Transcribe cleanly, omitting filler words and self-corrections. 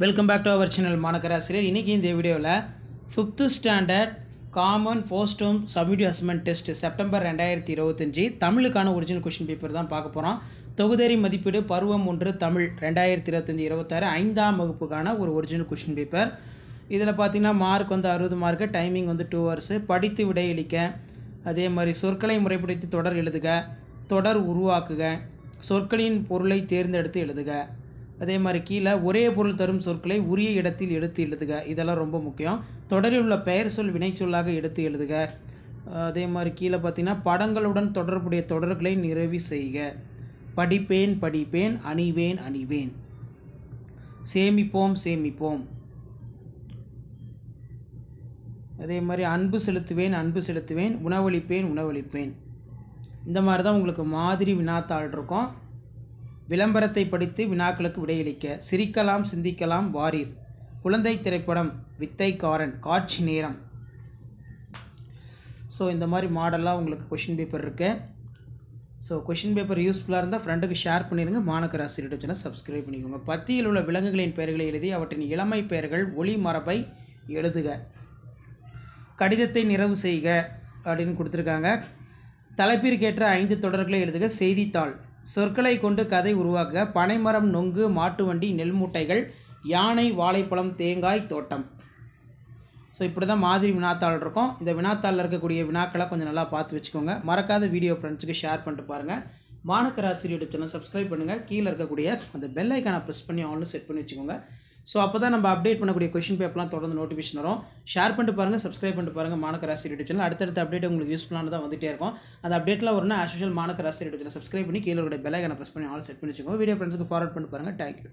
Welcome back to our channel Manakkarasiriyar. இன்றைக்கி இந்த வீடியோவில் 5th standard common first term summative assessment test September 2025 தமிழுக்கான original question paper தான் பார்க்க போகிறோம். தொகுதறி மதிப்பீடு பருவம் 1 தமிழ் 2025-26 5ஆம் வகுப்புக்கான ஒரு ஒரிஜினல் கொஷின் பேப்பர். இதில் பார்த்திங்கன்னா மார்க் வந்து 60 மார்க்கு, டைமிங் வந்து 2 hours. படித்து விடையளிக்க, அதே மாதிரி சொற்களை முறைப்படுத்தி தொடர் எழுதுக, தொடர் உருவாக்குக, சொற்களின் பொருளை தேர்ந்தெடுத்து எழுதுக. அதே மாதிரி கீழே ஒரே பொருள் தரும் சொற்களை உரிய இடத்தில் எடுத்து எழுதுக. இதெல்லாம் ரொம்ப முக்கியம். தொடரில் உள்ள பெயர் சொல் வினை சொல்லாக எடுத்து எழுதுக. அதே மாதிரி கீழே பார்த்தீங்கன்னா படங்களுடன் தொடர்புடைய தொடர்களை நிறைவு செய்க. படிப்பேன் படிப்பேன், அணிவேன் அணிவேன், சேமிப்போம் சேமிப்போம். அதே மாதிரி அன்பு செலுத்துவேன் அன்பு செலுத்துவேன், உணவளிப்பேன் உணவளிப்பேன். இந்த மாதிரி தான் உங்களுக்கு மாதிரி வினாத்தாள் இருக்கும். விளம்பரத்தை படித்து வினாக்களுக்கு விடையளிக்க. சிரிக்கலாம் சிந்திக்கலாம் வாரீர். குழந்தை திரைப்படம், வித்தைக்காரன், காட்சி நேரம். ஸோ இந்த மாதிரி மாடலாக உங்களுக்கு கொஷின் பேப்பர் இருக்குது. ஸோ கொஷின் பேப்பர் யூஸ்ஃபுல்லாக இருந்தால் ஃப்ரெண்டுக்கு ஷேர் பண்ணிடுங்க. மாணக்கராசிரியர் யூடியூப் சேனல் சப்ஸ்கிரைப் பண்ணிக்கோங்க. பத்தியில் உள்ள விலங்குகளின் பெயர்களை எழுதி அவற்றின் இளமை பெயர்கள் ஒளி மரபை எழுதுக. கடிதத்தை நிறைவு செய்க அப்படின்னு கொடுத்துருக்காங்க. தலைப்பிற்கேற்ற 5 தொடர்களை எழுதுக. செய்தித்தாள். சொற்களை கொண்டு கதை உருவாக்க. பனைமரம், நொங்கு, மாட்டு வண்டி, நெல் மூட்டைகள், யானை, வாழைப்பழம், தேங்காய் தோட்டம். ஸோ இப்படி தான் மாதிரி வினாத்தாள் இருக்கும். இந்த வினாத்தாளில் இருக்கக்கூடிய வினாக்களை கொஞ்சம் நல்லா பார்த்து வச்சுக்கோங்க. மறக்காத வீடியோ ஃப்ரெண்ட்ஸுக்கு ஷேர் பண்ணிட்டு பாருங்கள். மாணக்கராசிரியர் யூடியூப் சேனல் சப்ஸ்கிரைப் பண்ணுங்கள். கீழே இருக்கக்கூடிய அந்த பெல் ஐக்கானை ப்ரெஸ் பண்ணி ஆன்லைன் செட் பண்ணி வச்சுக்கோங்க. ஸோ அப்போ தான் நம்ம அப்டேட் பண்ணக்கூடிய கொஷின் பேப்பர்லாம் தொடர்ந்து நோட்டிஃபிகேஷன் வரும். ஷேர் பண்ணிட்டு பாருங்கள், சப்ஸ்கிரைப் பண்ணிட்டு பாருங்கள். மாணக்கராசிரியர் யூடியூப் சேனல் அடுத்தடுத்த அப்டேட் உங்களுக்கு யூஸ்ஃபுல்லானதாக வந்துட்டே இருக்கும். அந்த அப்டேட்டில் வரணும் as usual Manakkarasiriyar YouTube channel subscribe பண்ணி கீழே பெல் ஐக்கானை ப்ரெஸ் பண்ணி ஆன்லைன் செட் பண்ணி வச்சுக்கோங்க. வீடியோ ஃப்ரெண்ட்ஸுக்கு ஃபார்வர்ட் பண்ணிட்டு பாருங்கள். தேங்க்யூ.